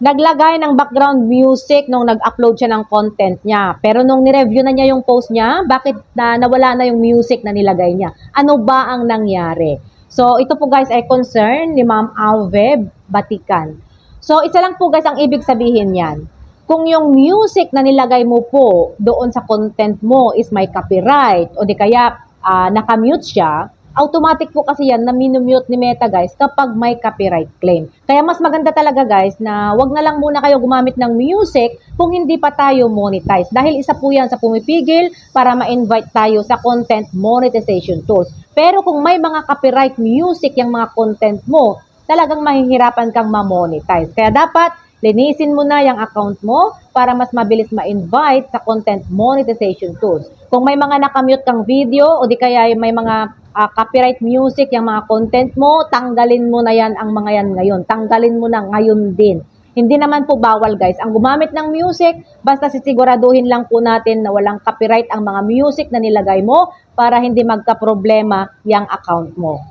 naglagay ng background music nung nag-upload siya ng content niya. Pero nung nireview na niya yung post niya, bakit nawala na yung music na nilagay niya? Ano ba ang nangyari? So, ito po guys ay concern ni Ma'am Alve Batikan. So, isa lang po guys ang ibig sabihin niyan. Kung yung music na nilagay mo po doon sa content mo is may copyright o di kaya nakamute siya, automatic po kasi yan na minumute ni Meta guys kapag may copyright claim. Kaya mas maganda talaga guys na wag na lang muna kayo gumamit ng music kung hindi pa tayo monetize. Dahil isa po yan sa pumipigil para ma-invite tayo sa content monetization tools. Pero kung may mga copyright music yung mga content mo, talagang mahihirapan kang ma-monetize. Kaya dapat linisin mo na yung account mo para mas mabilis ma-invite sa content monetization tools. Kung may mga nakamute kang video o di kaya may mga copyright music yung mga content mo, tanggalin mo na yan ang mga yan ngayon. Tanggalin mo na ngayon din. Hindi naman po bawal guys ang gumamit ng music, basta sisiguraduhin lang po natin na walang copyright ang mga music na nilagay mo para hindi magka-problema yung account mo.